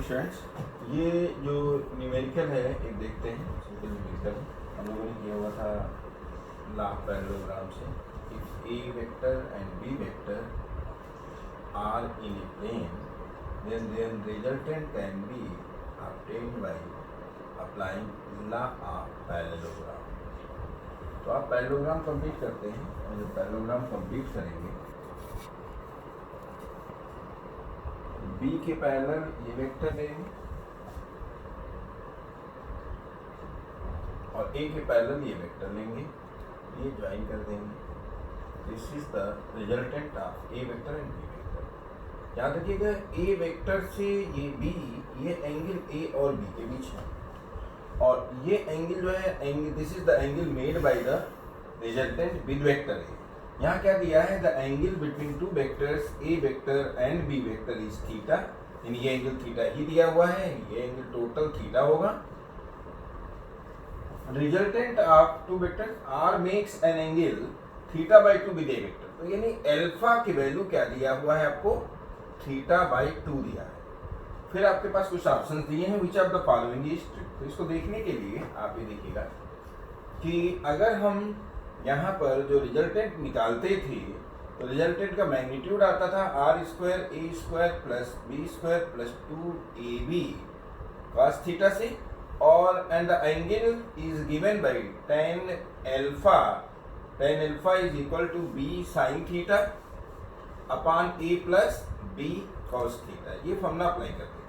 Morning students. ये जो numerical है एक देखते हैं, सिंपल न्यूमेरिकल हम लोगों ने किया हुआ था लाभ पैरेललोग्राम से। If A vector and B vector are in a plane then resultant can be obtained by applying law of parallelogram। तो आप पैरेललोग्राम कंप्लीट करते हैं और जब पैरेललोग्राम कंप्लीट करेंगे बी के पैरेलल ये वेक्टर लेंगे और ए के पैरेलल ये वेक्टर लेंगे, ये ज्वाइन कर देंगे। This is the resultant of A vector and B vector. याद रखिएगा ए वेक्टर से ये बी, ये एंगल ए और बी के बीच है और ये एंगल जो है angle, this is the angle made by the resultant with vector A. यहाँ क्या दिया है, the angle between two vectors A vector and B vector is theta. यानी ये एंगल थीटा ही दिया हुआ है, ये एंगल टोटल थीटा होगा। Resultant of two vectors are makes an angle theta by two with A vector. तो यानी अल्फा की वैल्यू क्या दिया हुआ है आपको, थीटा बाय 2 दिया है। फिर आपके पास कुछ ऑप्शन दिए हैं, which of the following is true. तो इसको देखने के लिए आप ये देखिएगा कि अगर हम यहाँ पर जो रिजल्टेंट निकालते थे तो रिजल्टेंट का मैग्नीट्यूड आता था R square A square plus B square plus 2ab cos theta से, और and the angle is given by tan alpha is equal to B sine theta upon A plus B cos theta. ये formula apply करते थे।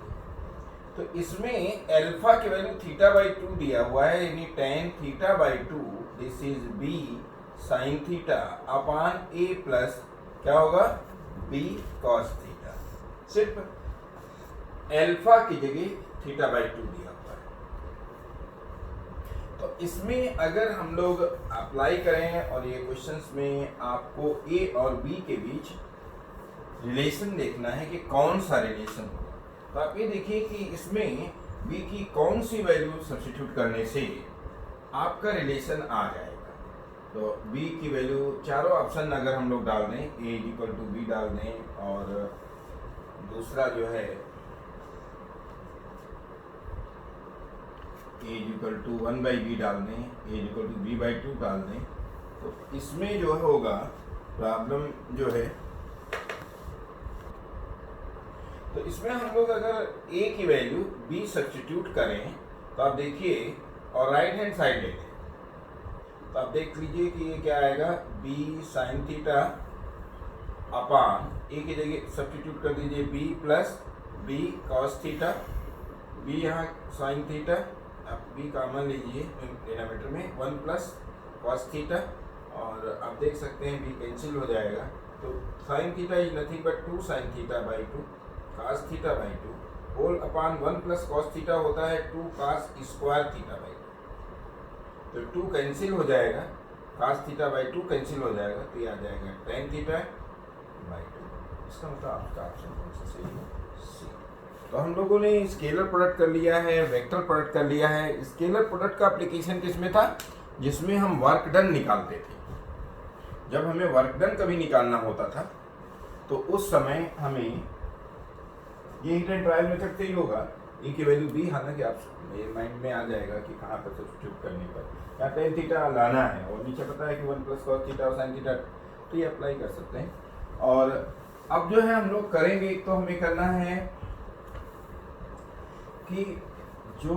तो इसमें alpha की value theta by 2 दिया हुआ है, यानी tan theta by 2 this is B sine theta upon A plus क्या होगा बी cos थीटा। सिर्फ अल्फा की जगह थीटा बाई 2 दिया हुआ है। तो इसमें अगर हम लोग अप्लाई करें और ये क्वेश्चंस में आपको ए और बी के बीच रिलेशन देखना है कि कौन सा रिलेशन होगा, तो आप ये देखिए कि इसमें बी की कौन सी वैल्यू सब्स्टिट्यूट करने से आपका रिलेशन आ जाएगा। तो b की वैल्यू चारों ऑप्शन अगर हम लोग डाल दें, a इक्वल टू बी डाल दें और दूसरा जो है a इक्वल टू 1/b डाल दें, a इक्वल टू b/2 डाल दें, तो इसमें जो होगा प्रॉब्लम जो है, तो इसमें हम लोग अगर a की वैल्यू b सब्स्टिट्यूट करें तो आप देखिए और राइट हैंड साइड लेते हैं तो आप देख लीजिए कि ये क्या आएगा, b sine theta upon a की जगह सब्स्टिट्यूट कर दीजिए b plus b cos theta, b यहाँ साइन थीटा, आप b कॉमन लीजिए डिनोमिनेटर में 1 प्लस cos थीटा और आप देख सकते हैं b कैंसिल हो जाएगा। तो sine theta is nothing but 2 sine theta by 2 cos theta by 2 whole upon 1 plus cos theta होता है 2 cos स्क्वायर थीटा बाई 2। तो 2 कैंसिल हो जाएगा, cos थीटा बाई 2 कैंसिल हो जाएगा, तो ये आ जाएगा tan थीटा बाई 2। इसका मतलब आपका ऑप्शन कौन सा सही है, सी। तो हम लोगों ने स्केलर प्रोडक्ट कर लिया है, वेक्टर प्रोडक्ट कर लिया है। स्केलर प्रोडक्ट का एप्लीकेशन किसमें था, जिसमें हम वर्क डन निकालते थे। जब हमें वर्क डन कभी निकालना होता था तो उस समय हमें ये हिट एंड ट्रायल मेथड से ही होगा, ए की वैल्यू बी, हालांकि आप मेरे माइंड में आ जाएगा कि कहाँ पर सब्स्टिट्यूट करने पर या tan थीटा लाना है और नीचे पता है कि 1 प्लस cos थीटा और sin थीटा, तो ये अप्लाई कर सकते हैं। और अब जो है हम लोग करेंगे, एक तो हमें करना है कि जो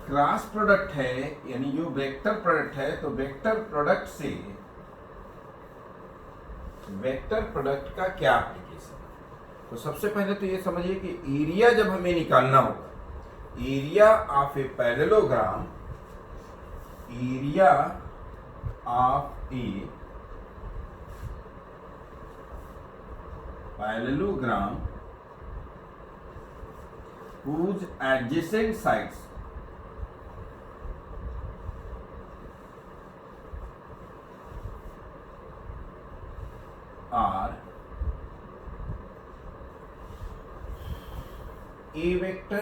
क्रॉस प्रोडक्ट है यानी जो वेक्टर प्रोडक्ट है, तो वेक्टर प्रोडक्ट से वेक्टर प्रोडक्ट का क्या एप्लीकेशन। तो सबसे पहले तो ये समझिए कि एरिया जब हमें निकालना होगा, area of a parallelogram, area of a parallelogram whose adjacent sides are a vector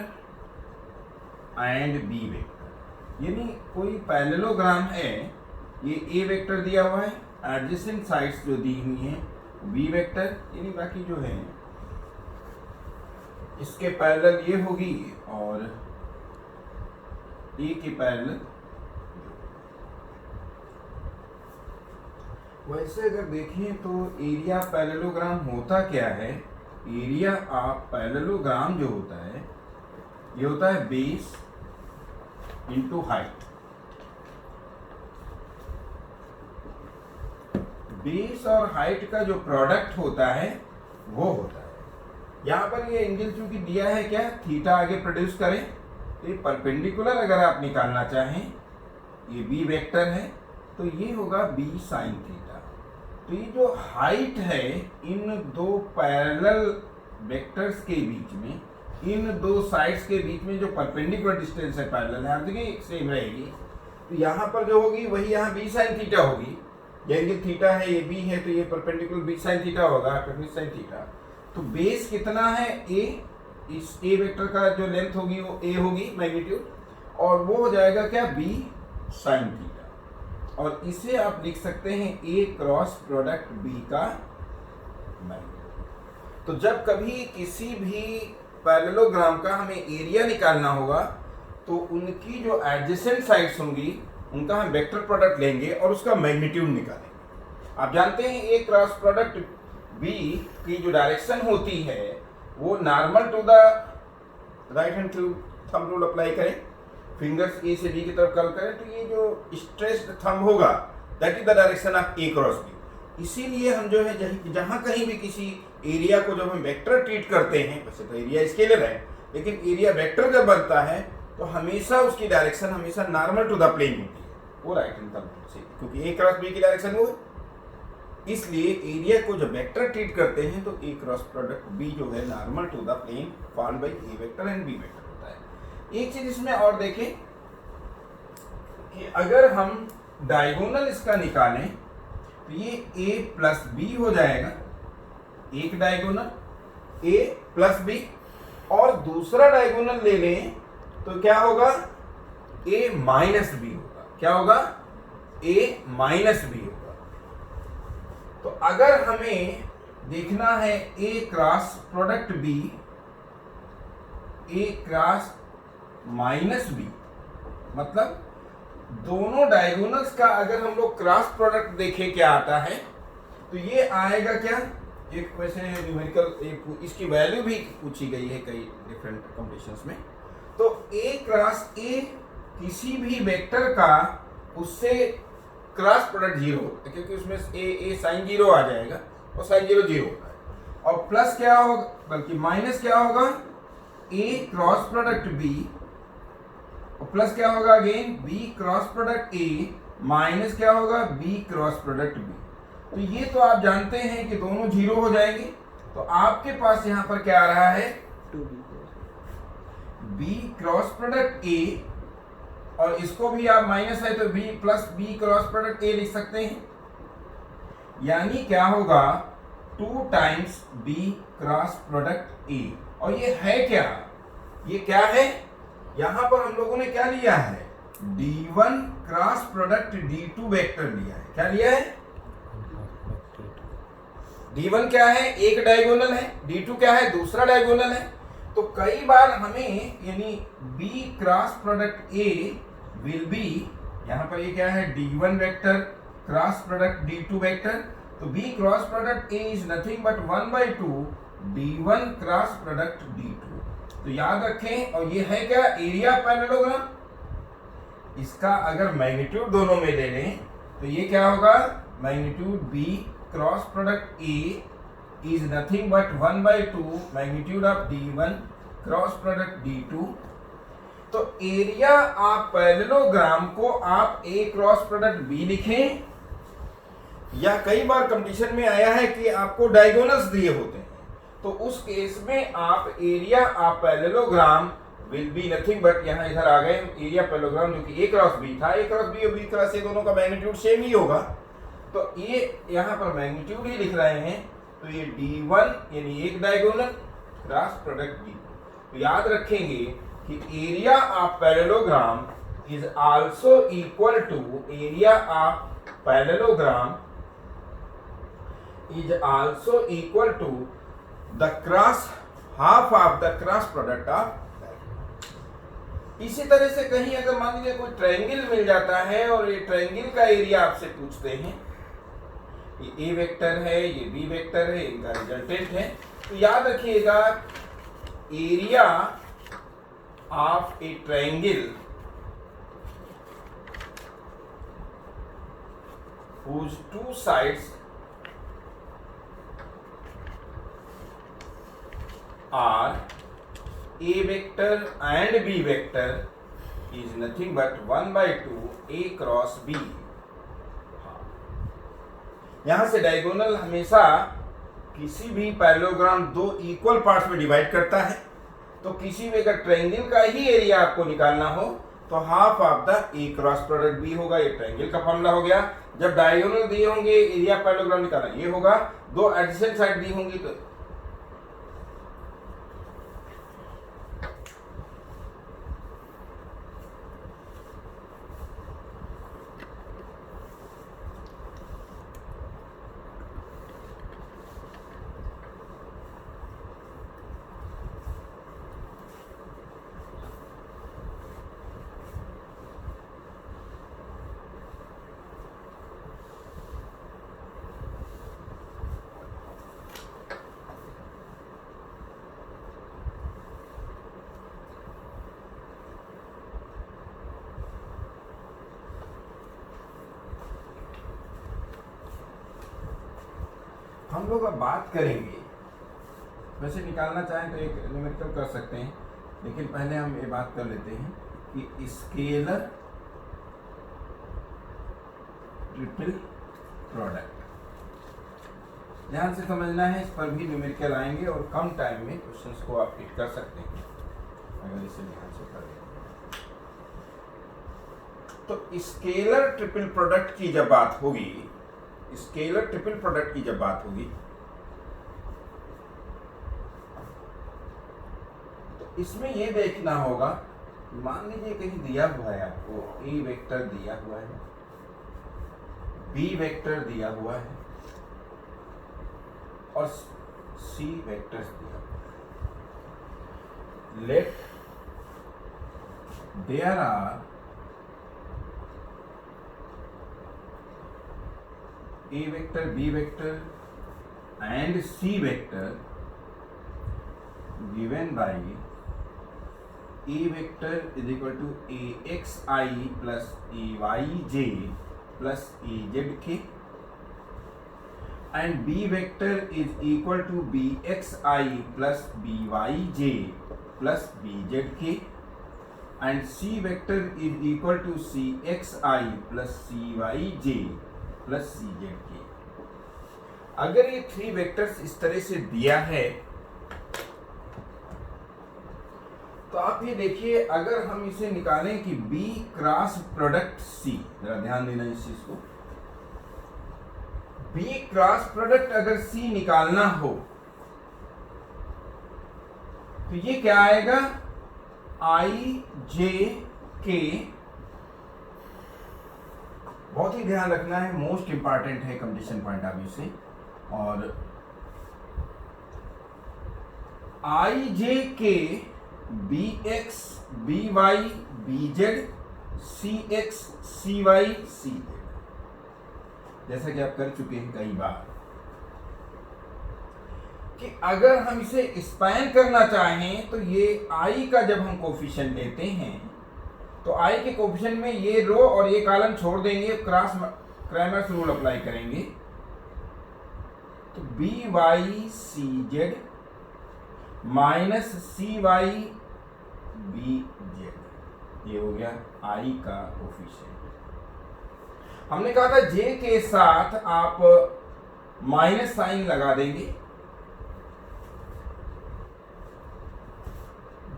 and b vector। यानी कोई पैरेललोग्राम है, ये a वेक्टर दिया हुआ है, एडजेसेंट साइड्स जो दी हुई हैं b वेक्टर, यानी बाकी जो है इसके पैरेलल ये होगी और ए के पैरेलल। वैसे अगर देखें तो एरिया पैरेललोग्राम होता क्या है, एरिया ऑफ पैरेललोग्राम जो होता है ये होता है बेस इंटू हाइट। बेस और हाइट का जो प्रोडक्ट होता है वो होता है। यहाँ पर ये एंगल चूंकि दिया है क्या, थीटा आगे प्रोड्यूस करें, तो ये परपेंडिकुलर अगर आप निकालना चाहें, ये बी वेक्टर है तो ये होगा बी साइन थीटा। तो ये जो हाइट है इन दो पैरेलल वेक्टर्स के बीच में, इन दो साइड्स के बीच में जो परपेंडिकुलर डिस्टेंस है पैरेलल है, हर जगह सेम रहेगी। तो यहाँ पर जो होगी वही यहाँ बी साइन थीटा होगी। ये एंगल थीटा है, ये बी है, तो ये परपेंडिकुलर बी साइन थीटा होगा, साइन थीटा। तो बेस कितना है ए, इस ए वेक्टर का जो लेंथ होगी वो ए होगी मैग्नीट्यूड, और वो हो जाएगा क्या, बी साइन थीटा। और इसे आप लिख सकते हैं ए क्रॉस प्रोडक्ट बी का मैग्नीट्यूड। तो जब कभी किसी भी पैरेललोग्राम का हमें एरिया निकालना होगा तो उनकी जो एडजेसेंट साइड्स होंगी उनका हम वेक्टर प्रोडक्ट लेंगे और उसका मैग्नीट्यूड निकालेंगे। आप जानते हैं ए क्रॉस प्रोडक्ट बी की जो डायरेक्शन होती है वो normal to the right hand thumb rule apply करें, फिंगर्स ए से बी की तरफ कर्ल करें, तो ये जो स्ट्रेच्ड थंब होगा that is the direction of A cross B. इसीलिए हम जो है जहां कहीं भी किसी एरिया को जब हम वेक्टर ट्रीट करते हैं, वैसे तो एरिया स्केलर है लेकिन एरिया वेक्टर जब बनता है तो हमेशा उसकी डायरेक्शन हमेशा नॉर्मल टू द प्लेन होती है, वो राइट हैंड थंब से, क्योंकि ए क्रॉस बी की डायरेक्शन वो है। इसलिए एरिया को जब वेक्टर ट्रीट करते हैं तो ए क्रॉस प्रोडक्ट बी जो है normal to the plane followed by A vector and B vector होता है। एक चीज इसमें और देखें कि अगर हम डायगोनल इसका निकालें तो ये ए प्लस बी हो जाएगा, एक डायगोनल ए प्लस बी, और दूसरा डायगोनल ले लें तो क्या होगा, ए माइनस बी होगा। क्या होगा, ए माइनस बी होगा। तो अगर हमें देखना है ए क्रॉस प्रोडक्ट बी, ए क्रॉस माइनस बी, मतलब दोनों डायगोनल्स का अगर हम लोग क्रॉस प्रोडक्ट देखें क्या आता है, तो ये आएगा क्या, एक वैसे न्यूमेरिकल इसकी वैल्यू भी पूछी गई है कई डिफरेंट कंडीशंस में। तो ए क्रॉस ए किसी भी वेक्टर का उससे क्रॉस प्रोडक्ट जीरो होता है, क्योंकि उसमें ए साइन जीरो आ जाएगा और साइन जीरो जीरो होता है, और प्लस क्या होगा, बल्कि माइनस क्या होगा, ए क्रॉस प्रोडक्ट बी, और प्लस क्या होगा again B cross product A, minus क्या होगा बी क्रॉस प्रोडक्ट बी। तो ये तो आप जानते हैं कि दोनों जीरो हो जाएंगे। तो आपके पास यहाँ पर क्या आ रहा है, बी क्रॉस प्रोडक्ट ए, और इसको भी आप माइनस है तो B plus B cross product A लिख सकते हैं। यानी क्या होगा, 2 times B cross product A. और ये है क्या, ये क्या है, यहां पर हम लोगों ने क्या लिया है, D1 cross product D2 vector लिया है। क्या लिया है, D1 क्या है, एक डायगोनल है, D2 क्या है, दूसरा डायगोनल है। तो कई बार हमें यानी B cross product A will be, यहां पर ये क्या है, D1 vector cross product D2 vector, तो B cross product A is nothing but 1/2 D1 cross product D2। तो याद रखें, और ये है क्या, एरिया पैरेललोग्राम। इसका अगर मैग्नीट्यूड दोनों में ले लें तो ये क्या होगा, magnitude B cross product A is nothing but 1/2 magnitude of D1 cross product D2। तो एरिया ऑफ पैरेललोग्राम को आप A क्रॉस प्रोडक्ट B लिखें, या कई बार कंडीशन में आया है कि आपको डायगोनल्स दिए होते हैं, तो उस केस में आप area of parallelogram will be nothing but, यहाँ इधर आ गए एरिया पैरेललोग्राम जो कि A क्रॉस B था, A क्रॉस B और B क्रॉस A दोनों का मैग्नीट्यूड सेम ही होगा, तो ये यहाँ पर मैग्नीट्यूड ही लिख रहे हैं। तो ये D1 यानी एक डायगोनल क्रॉस प्रोडक्ट D। तो याद रखेंगे कि area of parallelogram is also equal to, area of parallelogram is also equal to the cross half of the cross product of that. इसी तरह से कहीं अगर मान लीजिए कोई ट्रायंगल मिल जाता है और ये ट्रायंगल का एरिया आपसे पूछते हैं, ये ए वेक्टर है, ये बी वेक्टर है, इनका रिजल्टेंट है, तो याद रखिएगा area of A triangle whose two sides are a vector and b vector is nothing but 1/2 a cross b। यहां से डायगोनल हमेशा किसी भी पैरेललोग्राम दो इक्वल पार्ट्स में डिवाइड करता है, तो किसी भी अगर ट्रायंगल का ही एरिया आपको निकालना हो तो half of the A cross product B होगा। ये ट्रायंगल का फॉर्मूला हो गया। जब डायगोनल दिए होंगे एरिया पैरेललोग्राम निकालना ये होगा, दो एडजेसेंट साइड दी होंगी तो हम लोग अब बात करेंगे, वैसे निकालना चाहें तो एक न्यूमेरिकल कर सकते हैं, लेकिन पहले हम ये बात कर लेते हैं कि स्केलर ट्रिपल प्रोडक्ट ध्यान से समझना है। इस पर भी न्यूमेरिकल आएंगे और कम टाइम में क्वेश्चंस को आप हिट कर सकते हैं अगर इसे ध्यान से पढ़ें। तो स्केलर ट्रिपल प्रोडक्ट की जब बात होगी, स्केलर ट्रिपल प्रोडक्ट की जब बात होगी तो इसमें यह देखना होगा, मान लीजिए कहीं दिया हुआ है आपको ए वेक्टर दिया हुआ है, बी वेक्टर दिया हुआ है और सी वेक्टर्स दिया हुआ है। Let there are A vector, B vector and C vector given by A vector is equal to AXI plus AYJ plus AZK and B vector is equal to BXI plus BYJ plus BZK and C vector is equal to CXI plus CYJ plus C Z K. अगर ये three vectors इस तरह से दिया है तो आप ये देखिए, अगर हम इसे निकालें कि बी क्रॉस प्रोडक्ट सी, जरा ध्यान देना इस चीज को, बी क्रॉस प्रोडक्ट अगर सी निकालना हो तो ये क्या आएगा, आई जे के। बहुत ही ध्यान रखना है, मोस्ट इंपॉर्टेंट है कंडीशन पॉइंट ऑफ व्यू से। और i j k B x B Y B Z c x C Y C z, जैसा कि आप कर चुके हैं कई बार, कि अगर हम इसे स्पैन करना चाहें तो ये आई का जब हम कोफिशिएंट लेते हैं तो आई के कोफिशिएंट में ये रो और ये कॉलम छोड़ देंगे, क्रॉस क्रैमर्स रूल अप्लाई करेंगे, तो b Y C Z minus सी वाई बी जेड, ये हो गया आई का कोफिशिएंट। हमने कहा था जे के साथ आप माइनस साइन लगा देंगे,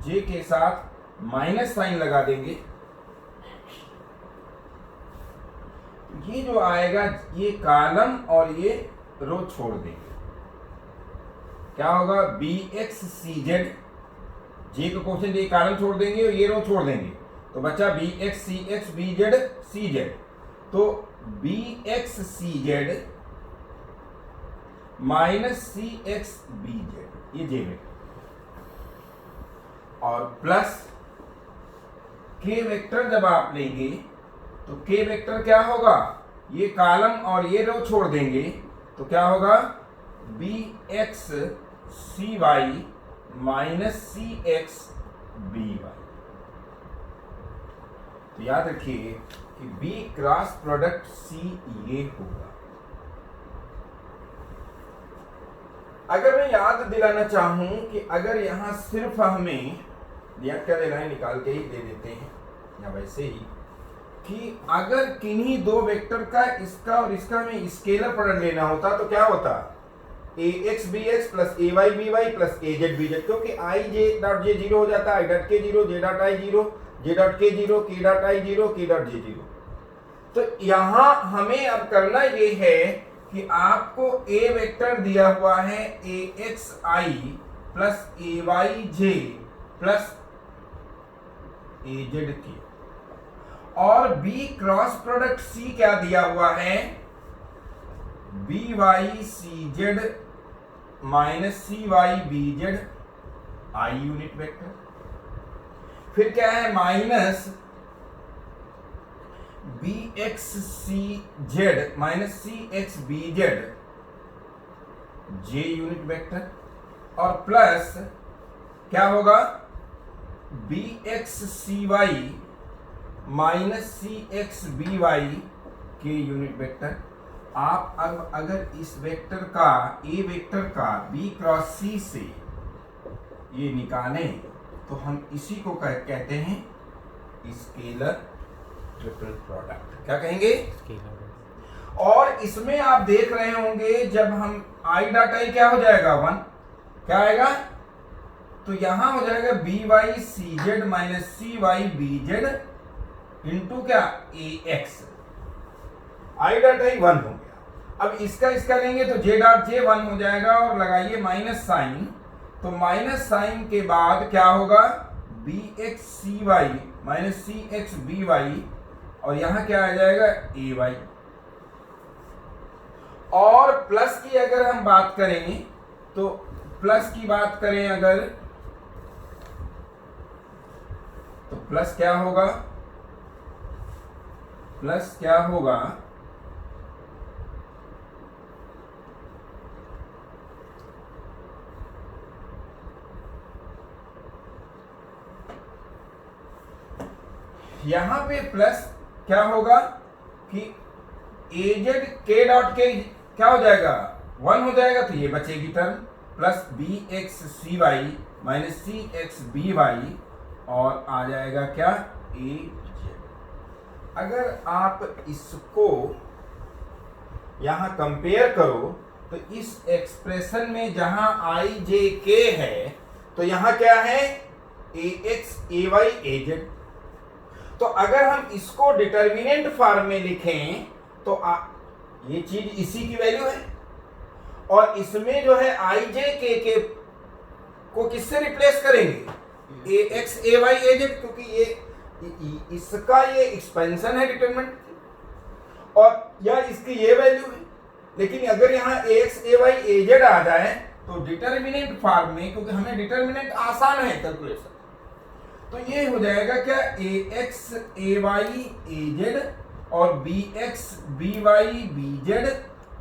जे के साथ माइनस साइन लगा देंगे, ये जो आएगा ये कॉलम और ये रो छोड़ देंगे, क्या होगा, बी एक्स सी जेड, जे का क्वेश्चन ये कॉलम छोड़ देंगे और ये रो छोड़ देंगे, तो बचा B x B Z C Z, तो B X C Z minus C X B Z, ये जे वेक्टर। और प्लस के वेक्टर जब आप लेंगे तो के वेक्टर क्या होगा, ये कॉलम और ये रो छोड़ देंगे तो क्या होगा, बी एक्स सी Y minus C X B Y. तो याद रखिए कि बी क्रॉस प्रोडक्ट सी ये होगा। अगर मैं याद दिलाना चाहूं कि अगर यहां सिर्फ हमें रिएक्टर लाइन निकाल के ही दे देते हैं या वैसे ही कि अगर किन्हीं दो वेक्टर का इसका और इसका हमें स्केलर प्रोडक्ट लेना होता तो क्या होता, ए x B x plus A Y B Y plus A z B Z, क्योंकि आई जे डॉट जे जीरो हो जाता है, आई डॉट के zero, J dot I zero, J dot के जीरो, के डॉट आई जीरो, के डॉट जे जीरो। तो यहां हमें अब करना ये है कि आपको ए वेक्टर दिया हुआ है ए x i plus A y j plus A z k, और बी क्रॉस प्रोडक्ट सी क्या दिया हुआ है, B Y C Z minus C Y B Z I unit vector. फिर क्या है, minus B X C Z minus C X B Z J unit vector, और plus क्या होगा, बी एक्स सी Y minus C X B Y K unit vector. आप अब अगर इस वेक्टर का ए वेक्टर का बी क्रॉस सी से ये निकालें तो हम इसी को कहते हैं स्केलर ट्रिपल प्रोडक्ट। क्या कहेंगे, और इसमें आप देख रहे होंगे जब हम आई डॉट आई क्या हो जाएगा 1, क्या आएगा, तो यहां हो जाएगा b Y C Z minus सी वाई बी जेड इंटू क्या ए एक्स, आई डॉट आई 1 हो गया। अब इसका लेंगे तो जे डॉट जे 1 हो जाएगा, और लगाइए माइनस साइन, तो माइनस साइन के बाद क्या होगा, बी एक्स सी Y minus C X B Y, और यहां क्या आ जाएगा ए वाई। और प्लस की अगर हम बात करें तो प्लस की बात करें अगर, तो प्लस क्या होगा, प्लस क्या होगा, यहां पे प्लस क्या होगा कि ए जेड के डॉट के क्या हो जाएगा 1 हो जाएगा, तो ये बचेगी टर्म, प्लस बी एक्स सी Y minus C X B Y, और आ जाएगा क्या ए जेड। अगर आप इसको यहां कंपेयर करो तो इस एक्सप्रेशन में जहां आई जे के है तो यहां क्या है ए एक्स ए वाई ए जेड। तो अगर हम इसको डिटर्मिनेंट फॉर्म में लिखें तो ये चीज इसी की वैल्यू है, और इसमें जो है आई जे के को किससे रिप्लेस करेंगे, ए एक्स ए वाई ए जेड, क्योंकि ये इसका ये एक्सपेंशन है डिटरमिनेंट, और या इसकी ये वैल्यू है। लेकिन अगर यहाँ ए एक्स ए वाई ए जेड आ जाए तो डिटर्मिनेंट फॉर्म में, क्योंकि हमें डिटर्मिनेंट आसान है कैलकुलेशन, तो ये हो जाएगा क्या ए एक्स ए वाई ए जेड और B x B Y B Z,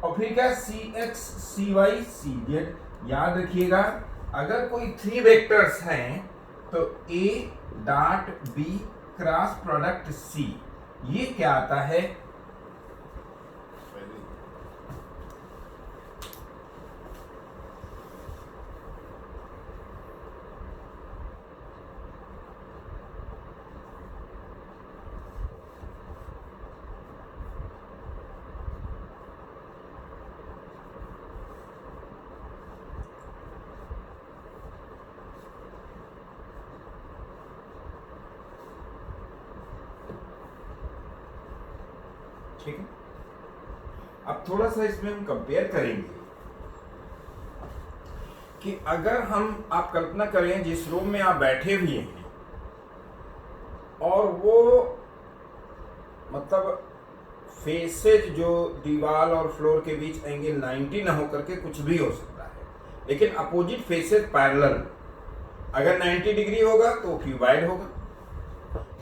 और फिर क्या सी एक्स सी वाई सी जेड। याद रखिएगा अगर कोई 3 वेक्टर्स हैं तो A dot B cross product C, ये क्या आता है, ठीक है। अब थोड़ा सा इसमें हम कंपेयर करेंगे कि अगर हम, आप कल्पना करें जिस रूम में आप बैठे हुए हैं और वो मतलब फेसेज जो दीवार और फ्लोर के बीच एंगल 90 ना हो करके कुछ भी हो सकता है, लेकिन अपोजिट फेसेज पैरेलल, अगर 90 डिग्री होगा तो क्यूबाइड होगा।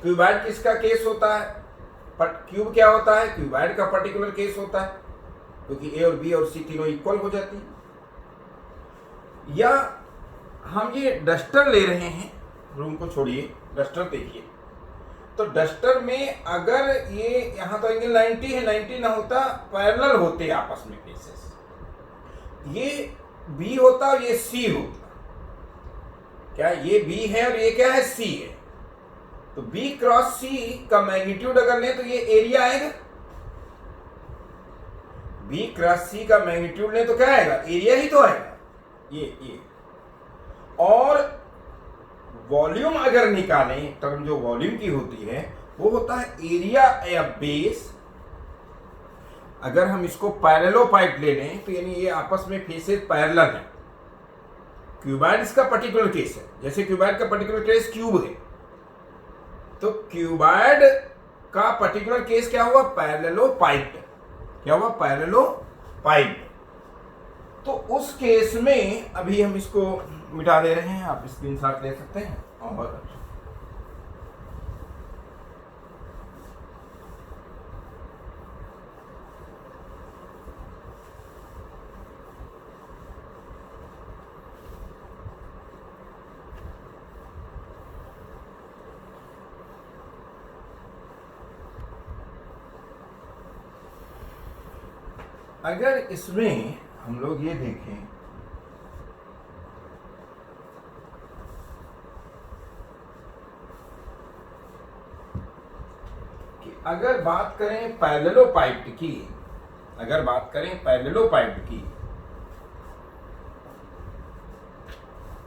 क्यूबाइड किसका केस होता है? क्यूब क्या होता है? क्यूबाइड का पर्टिकुलर केस होता है, क्योंकि ए और बी और सी तीनों इक्वल हो जाती है। या हम ये डस्टर ले रहे हैं, रूम को छोड़िए, डस्टर देखिए, तो डस्टर में अगर ये यहाँ तो एंगल 90 है, 90 ना होता, पैरेलल होते आपस में फेसेस, ये बी होता और ये सी होता। क्या ये बी है और ये क्या है? सी है। तो बी क्रॉस सी का मैग्नीट्यूड अगर लें तो ये एरिया आएगा। बी क्रॉस सी का मैग्नीट्यूड लें तो क्या आएगा? एरिया ही तो आएगा, ये। और वॉल्यूम अगर निकालें, टर्म जो वॉल्यूम की होती है वो होता है एरिया या बेस। अगर हम इसको पैरेललोपाइड ले लें तो यानी ये आपस में फेसेस पैरेलल है। क्यूबाइड इसका पर्टिकुलर केस है, जैसे क्यूबाइड का पर्टिकुलर केस क्यूब है, तो क्यूबाइड का पर्टिकुलर केस क्या हुआ? पैरेललोपाइड। क्या हुआ? पैरेललोपाइड। तो उस केस में अभी हम इसको मिटा दे रहे हैं, आप स्क्रीनशॉट ले सकते हैं। और अगर इसमें हम लोग ये देखें कि अगर बात करें पैरेललोपाइड की, अगर बात करें पैरेललोपाइड की,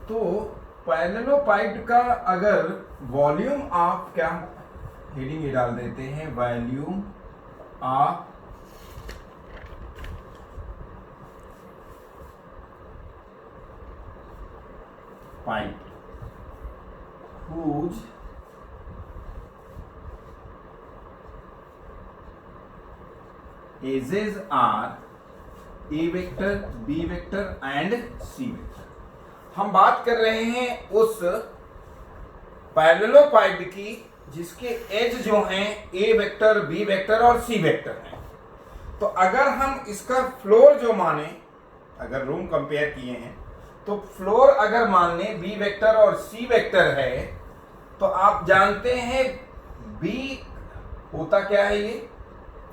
तो पैरेललोपाइड का अगर वॉल्यूम ऑफ, क्या हेडिंग ये डाल देते हैं, volume of pipe whose edges are A vector, B vector and C vector. हम बात कर रहे हैं उस पैरेललोपाइड की जिसके एज जो हैं A वेक्टर, B वेक्टर और C वेक्टर हैं। तो अगर हम इसका फ्लोर जो माने, अगर रूम कंपेयर किए हैं तो फ्लोर अगर मान लें B वेक्टर और C वेक्टर है, तो आप जानते हैं B होता क्या है? ये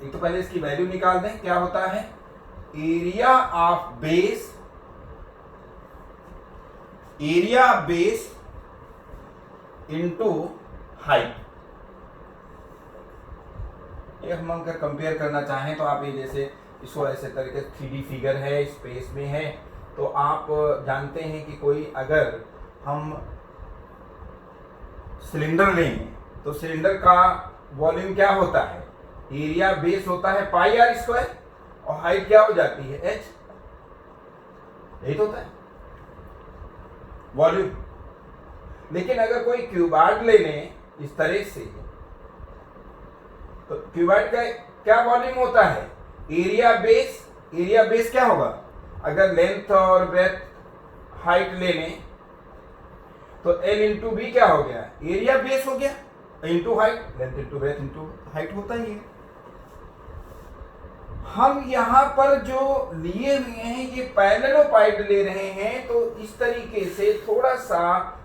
एक तो पहले इसकी वैल्यू निकाल दें, क्या होता है? Area of base, area of base into height. ये हम अगर कंपेयर करना चाहें तो आप ये जैसे इसको ऐसे तरीके 3D फिगर है, स्पेस में है, तो आप जानते हैं कि कोई अगर हम सिलेंडर लेंगे तो सिलेंडर का वॉल्यूम क्या होता है? एरिया बेस होता है पाई आर स्क्वायर, और हाइट क्या हो जाती है? एच। यही तो होता है वॉल्यूम। लेकिन अगर कोई क्यूबाइड ले लें इस तरह से, तो क्यूबाइड का क्या वॉल्यूम होता है? Area base. एरिया बेस क्या होगा? अगर लेंथ और ब्रेथ हाइट ले लें तो L इंटू बी क्या हो गया? एरिया बेस हो गया, into height, length into breadth into height होता ही है। हम यहाँ पर जो लिए हुए हैं ये पैरेललोपाइड ले रहे हैं, तो इस तरीके से थोड़ा सा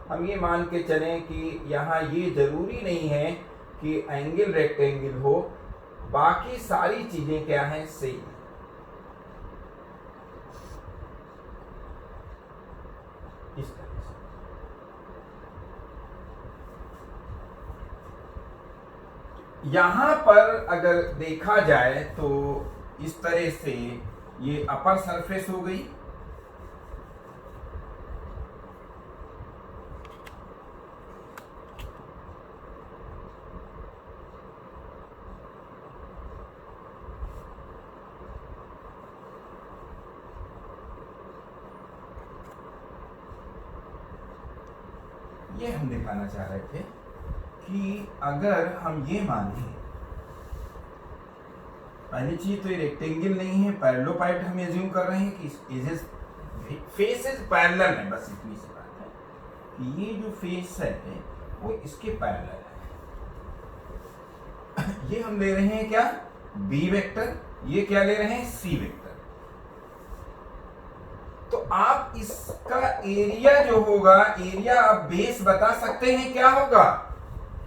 हम ये मान के चलें कि यहाँ ये जरूरी नहीं है कि एंगल रेक्टेंगल हो, बाकी सारी चीजें क्या हैं? सेम। इस तरह से यहां पर अगर देखा जाए तो इस तरह से ये अपर सरफेस हो गई, ये हम दिखाना चाह रहे थे कि अगर हम ये माने, पहली चीज तो ये रेक्टेंगल नहीं है, पैरेललोपाइड हम एज्यूम कर रहे हैं कि एजेस फेसेस पैरेलल है, बस इतनी सी बात है। कि ये जो फेस है वो इसके पैरेलल है। ये हम ले रहे हैं क्या, बी वेक्टर, ये क्या ले रहे हैं, सी वेक्टर। तो आप इसका एरिया जो होगा, एरिया आप बेस बता सकते हैं क्या होगा,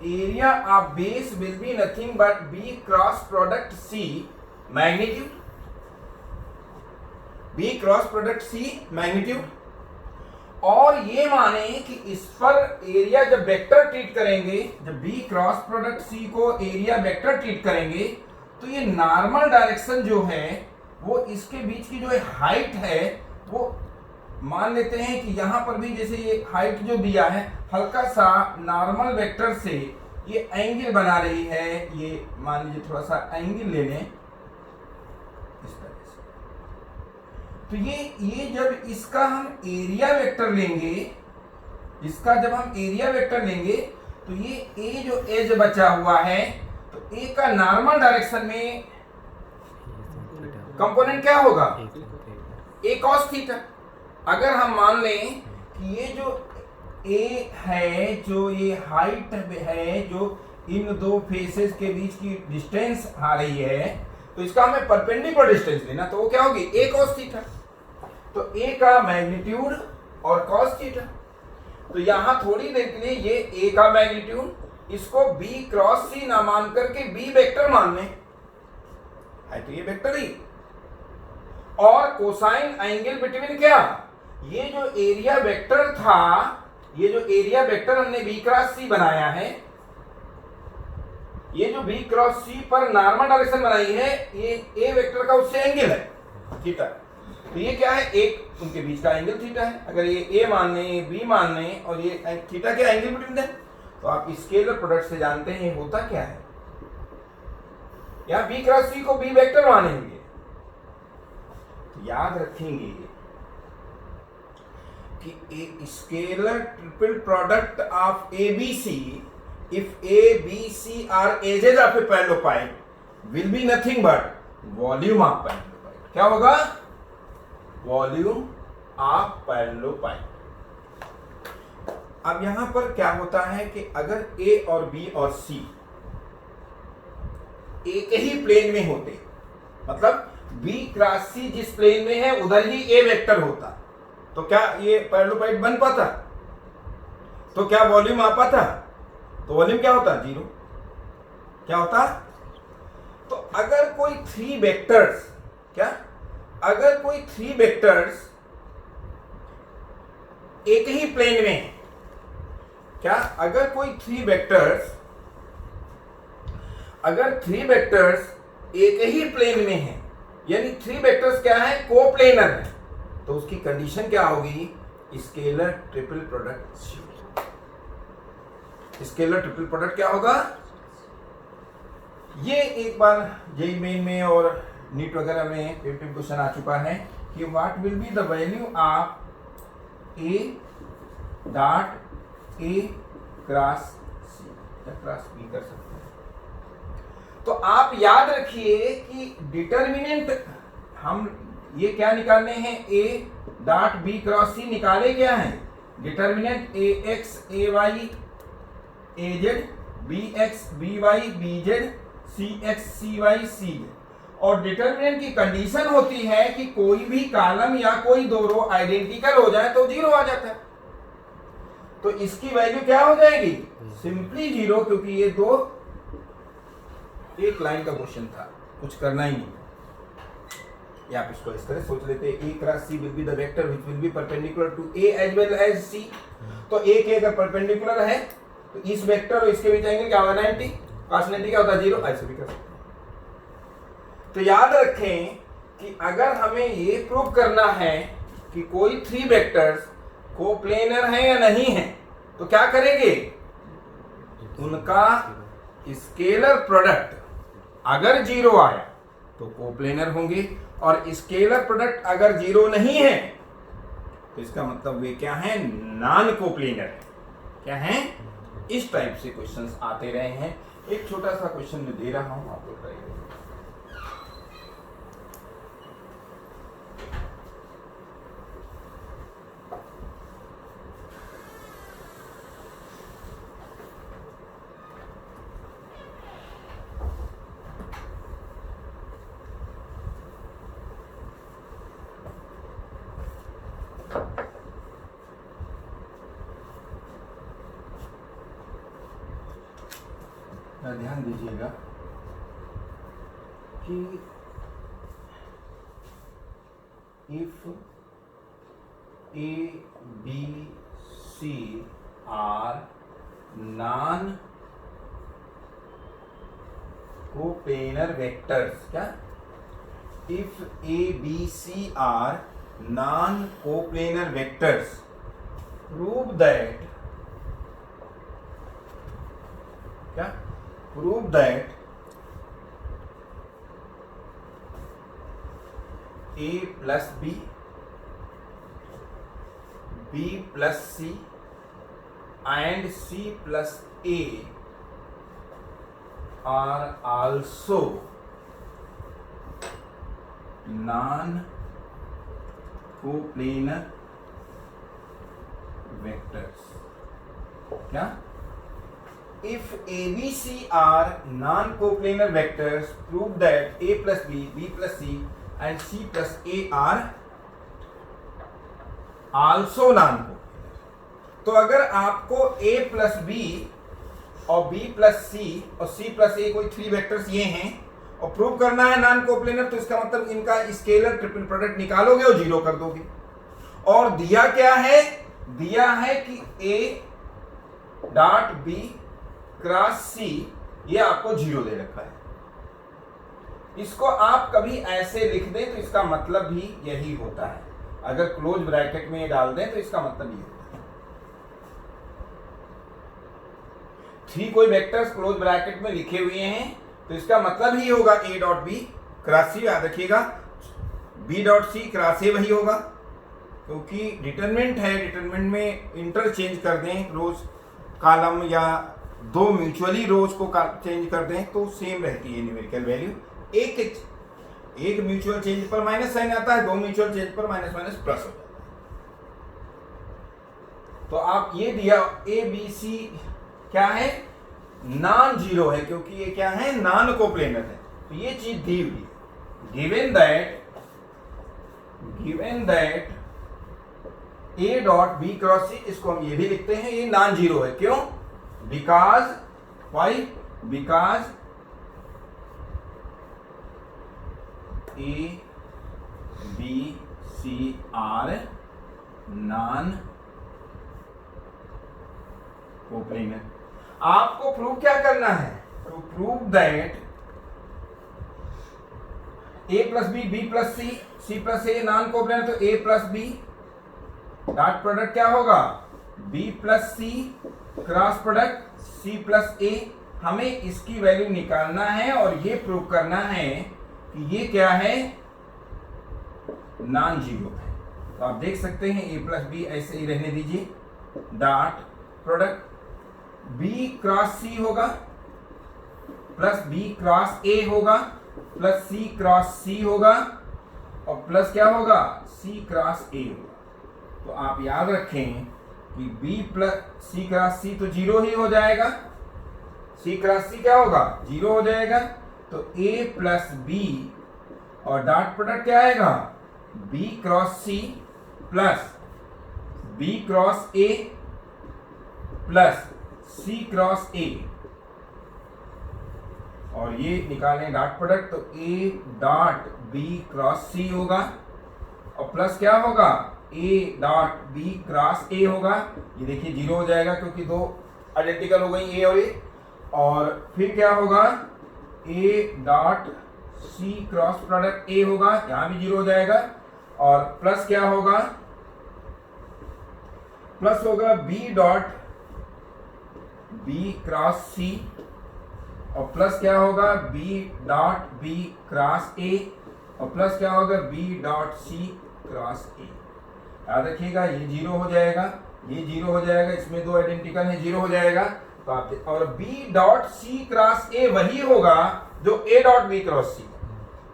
area of base will be nothing but B cross product C magnitude, B cross product C magnitude. और ये माने कि इस पर एरिया जब वेक्टर ट्रीट करेंगे, जब बी क्रॉस प्रोडक्ट सी को एरिया वेक्टर ट्रीट करेंगे, तो ये नॉर्मल डायरेक्शन जो है वो इसके बीच की जो हाइट है वो मान लेते हैं कि यहां पर भी जैसे ये हाइट जो दिया है, हल्का सा नॉर्मल वेक्टर से ये एंगल बना रही है, ये मान लीजिए थोड़ा सा एंगल ले लें इस तरह से। तो ये जब इसका हम एरिया वेक्टर लेंगे, इसका जब हम एरिया वेक्टर लेंगे, तो ये ए जो एज बचा हुआ है, तो ए का नॉर्मल डायरेक्शन में कंपोनेंट क्या होगा, ए कॉस थीटा। अगर हम मान लें कि ये जो ए है, जो ये हाइट है, जो इन दो फेसेस के बीच की डिस्टेंस आ रही है, तो इसका हमें परपेंडिकुलर डिस्टेंस लेना, तो वो क्या होगी, ए कॉस थीटा। तो ए का मैग्नीट्यूड और कॉस थीटा। तो यहां थोड़ी देर के लिए ये ए का मैग्नीट्यूड, इसको बी क्रॉस सी ना मान करके बी वेक्टर मान लें, है तो ये वेक्टर ही। और कोसाइन एंगल बिटवीन क्या, ये जो एरिया वेक्टर था, ये जो एरिया वेक्टर हमने बी क्रॉस सी बनाया है, ये जो बी क्रॉस सी पर नॉर्मल डायरेक्शन बनाई है, ये ए वेक्टर का उससे एंगल है थीटा। तो ये क्या है, एक उनके बीच का एंगल थीटा है। अगर ये ए मान लें, बी मान लें, और ये थीटा क्या एंगल बिटवीन देम, तो आप स्केलर प्रोडक्ट से जानते हैं होता क्या है, यहां बी क्रॉस सी को बी वेक्टर मानेंगे। तो याद रखेंगे कि a scalar triple product of a B c, if a B C are edges of a parallelepiped will be nothing but volume of parallelepiped. क्या होगा, वॉल्यूम ऑफ पैरेललोपाइड। अब यहां पर क्या होता है कि अगर ए और बी और सी एक ही प्लेन में होते, मतलब बी क्रॉस सी जिस प्लेन में है उधर ही ए वेक्टर होता, तो क्या ये पैरेललोपाइड बन पाता, तो क्या वॉल्यूम आ पाता, तो वॉल्यूम क्या होता, जीरो। क्या होता, तो अगर कोई थ्री वेक्टर्स, क्या, अगर कोई थ्री वेक्टर्स एक ही प्लेन में, क्या, अगर कोई थ्री वेक्टर्स, अगर थ्री वेक्टर्स एक ही प्लेन में है, यानी थ्री वेक्टर्स क्या है, कोप्लेनर है, तो उसकी कंडीशन क्या होगी, scalar triple product. Scalar triple product क्या होगा, ये एक बार जेईई मेन में और नीट वगैरह में पेपर क्वेश्चन आ चुका है कि what will be the value of a dot a cross c या क्रॉस बी कर सकते हैं। तो आप याद रखिए कि डिटर्मिनेंट हम ये क्या निकालने हैं, a dot B cross c निकाले क्या है, determinant a x A Y A z, b x B Y B Z, c x C Y C z. और डिटर्मिनेंट की कंडीशन होती है कि कोई भी कॉलम या कोई दो रो आइडेंटिकल हो जाए तो जीरो आ जाता है। तो इसकी वैल्यू क्या हो जाएगी, सिंपली जीरो, क्योंकि ये दो एक लाइन का क्वेश्चन था, कुछ करना ही नहीं। या आप इसको इस तरह सोच लेते, a cross c will be the vector which will be perpendicular to a as well as c. तो ए के अगर परपेंडिकुलर है तो इस वेक्टर और इसके बीच एंगल क्या होगा, 90, cos 90 क्या होता है, जीरो। ऐसे भी कर सकते हैं। तो याद रखें कि अगर हमें ये प्रूव करना है कि कोई थ्री वेक्टर्स कोप्लेनर है या नहीं है, तो क्या करेंगे, उनका स्केलर प्रोडक्ट अगर जीरो आया तो कोप्लेनर होंगे, और स्केलर प्रोडक्ट अगर जीरो नहीं है तो इसका मतलब वे क्या है, नॉन कोप्लेनर है। क्या है, इस टाइप से क्वेश्चंस आते रहे हैं। एक छोटा सा क्वेश्चन मैं दे रहा हूं, आप लोग ट्राई करें। ध्यान दीजिएगा कि if a B C are non coplanar vectors, क्या? If a B C are non coplanar vectors, prove that, क्या? Prove that A plus B, B plus c and c plus a are also non-coplanar vectors, क्या? If ABC are non-coplanar vectors, prove that A plus B, B plus C and C plus A are also non-coplanar। तो अगर आपको A plus B और B plus सी और C plus ए कोई 3 vectors ये हैं और प्रूव करना है नॉन कोप्लेनर, तो इसका मतलब इनका स्केलर ट्रिपल प्रोडक्ट निकालोगे और 0 कर दोगे। और दिया क्या है? दिया है कि A dot B cross C ये आपको 0 दे रखा है। इसको आप कभी ऐसे लिख दें तो इसका मतलब भी यही होता है। अगर क्लोज ब्रैकेट में ये डाल दें तो इसका मतलब ये होता है। 3 कोई वेक्टर्स क्लोज ब्रैकेट में लिखे हुए हैं तो इसका मतलब ही होगा A dot B cross C. याद रखिएगा B dot C cross A वही होगा, क्योंकि डिटरमिनेंट है, डिटरमिनेंट में इंटरचेंज कर दें रोज कॉलम या 2 म्यूचुअली रोज को चेंज कर दें तो सेम रहती है न्यूमेरिकल वैल्यू। एक म्यूचुअल चेंज पर माइनस साइन आता है, 2 म्यूचुअल चेंज पर माइनस माइनस प्लस हो जाता है। तो आप ये दिया ए बी सी क्या है? नॉन जीरो है, क्योंकि ये क्या है? नॉन कोप्लेनर है। तो ये चीज दी हुई है। Given that A dot B cross C, इसको हम ये भी लिखते हैं, ये नॉन जीरो है। क्यों? Because why? Because A B C are non coplanar. आपको प्रूव क्या करना है? To prove that A plus B, B plus C, C plus A non coplanar. तो A plus B dot product क्या होगा? B plus C cross product C plus A. हमें इसकी value निकालना है और ये प्रूव करना है कि ये क्या है? नॉन जीरो है। तो आप देख सकते हैं ए प्लस बी ऐसे ही रहने दीजिए, dot product B cross C होगा प्लस बी क्रॉस ए होगा प्लस सी क्रॉस सी होगा और प्लस क्या होगा? सी क्रॉस ए होगा। तो आप याद रखें कि B plus C cross C तो 0 ही हो जाएगा, सी क्रॉस सी क्या होगा? 0 हो जाएगा। तो ए प्लस बी और डॉट प्रोडक्ट क्या आएगा? B cross C plus B cross A plus C cross A, और ये निकालें डॉट प्रोडक्ट। तो A dot B cross C होगा और प्लस क्या होगा? A dot B cross A होगा। ये देखिए 0 हो जाएगा क्योंकि 2 आइडेंटिकल हो गई ए और ए। और फिर क्या होगा? A dot C cross product A होगा, यहां भी 0 हो जाएगा। और प्लस क्या होगा? प्लस होगा B dot B cross C और प्लस क्या होगा? B dot B cross A और प्लस क्या होगा? B dot C cross A. याद रखिएगा ये 0 हो जाएगा, ये 0 हो जाएगा, इसमें 2 आइडेंटिकल है, 0 हो जाएगा। तो आप और B dot C cross A वही होगा जो A dot B cross C.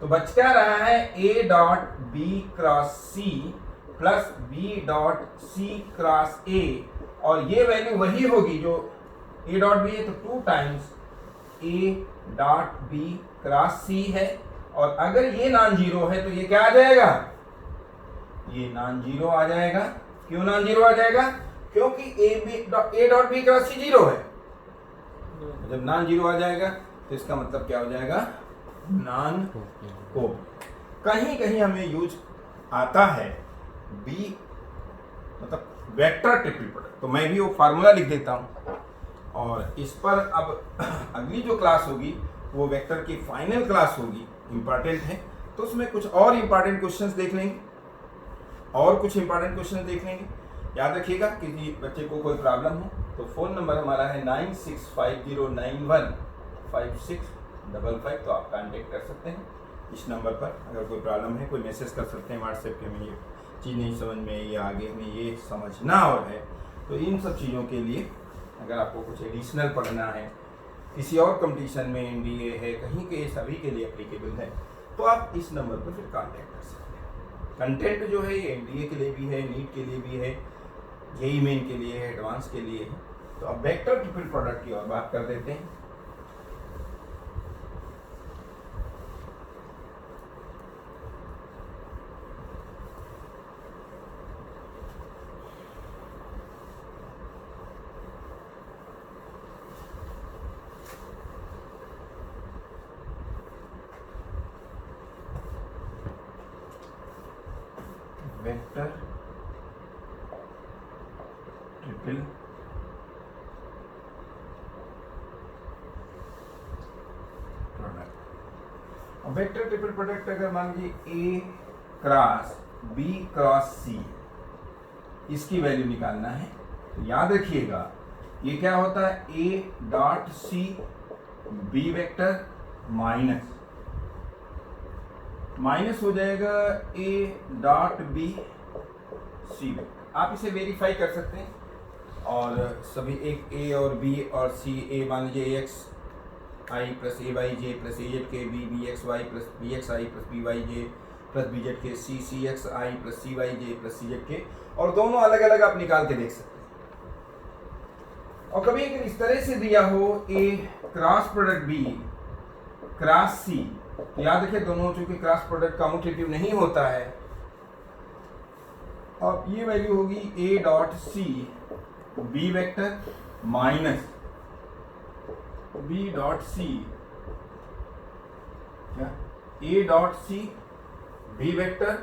तो बच क्या रहा है? A dot B cross C plus B dot C cross A, और ये वैल्यू वही होगी जो ए डॉट बी है, तो 2 times A dot B cross C है। और अगर ये नॉन जीरो है तो ये क्या आ जाएगा? ये नॉन जीरो आ जाएगा। क्यों नॉन जीरो आ जाएगा? क्योंकि A dot B cross C zero है। जब नॉन जीरो आ जाएगा तो इसका मतलब क्या हो जाएगा? नॉन कोप्लिंग। कहीं कहीं हमें यूज आता है बी मतलब वेक्टर ट्रिपल प्रोडक्ट, तो मैं भी वो फार्मूला लिख देता हूँ। और इस पर अब अगली जो क्लास होगी वो वेक्टर की फाइनल क्लास होगी, इंपॉर्टेंट है, तो उसमें कुछ और इंपॉर्टेंट क्वेश्चंस देख लेंगे और कुछ इंपॉर्टेंट क्वेश्चन देख लेंगे। याद रखिएगा, किसी बच्चे को कोई प्रॉब्लम हो तो फ़ोन नंबर हमारा है 9650915655, तो आप कांटेक्ट कर सकते हैं इस नंबर पर। अगर कोई प्रॉब्लम है, कोई मैसेज कर सकते हैं व्हाट्सएप पे, में ये चीज़ नहीं समझ में या आगे में ये समझना और है, तो इन सब चीज़ों के लिए अगर आपको कुछ एडिशनल पढ़ना है, किसी और कंपटीशन में एनडीए है, कहीं के सभी के लिए एप्लीकेबल है, तो आप इस नंबर पर फिर कांटेक्ट कर सकते हैं। कंटेंट जो है ये एनडीए के लिए भी है, नीट के लिए भी है, जेईई मेन के लिए है, एडवांस के लिए है। तो अब वेक्टर ट्रिपल प्रोडक्ट की और बात कर देते हैं। Vector triple product. Vector triple product अगर मान लीजिए ए क्रॉस बी क्रॉस सी, इसकी वैल्यू निकालना है, तो याद रखिएगा ये क्या होता है? A dot C B vector minus हो जाएगा A dot B C vector. आप इसे वेरीफाई कर सकते हैं और सभी एक ए और बी और सी, ए मान लीजिए x i plus A y j plus A z k, B x y plus B x i plus B y j plus B z k, C x i plus C y j plus C Z k, और दोनों अलग अलग आप निकाल के देख सकते हैं। और कभी अगर इस तरह से दिया हो ए cross product B cross C, तो याद रखिए दोनों चूंकि क्रॉस प्रोडक्ट कम्यूटेटिव नहीं होता है, अब ये वैल्यू होगी A dot C B vector minus B dot C, क्या A dot C B vector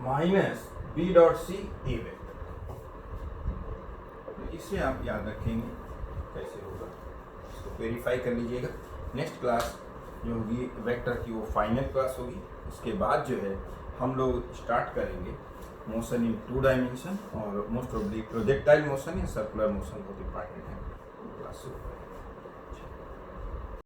minus B dot C A vector. तो इसे आप याद रखेंगे कैसे होगा, इसको वेरीफाई कर लीजिएगा। नेक्स्ट क्लास जो होगी वेक्टर की वो फाइनल क्लास होगी। उसके बाद जो है हम लोग स्टार्ट करेंगे मोशन इन 2 डायमेंशन, और most of the projectile motion या सर्कुलर मोशन बहुत इंपॉर्टेंट है, क्लास शुरू करेंगे।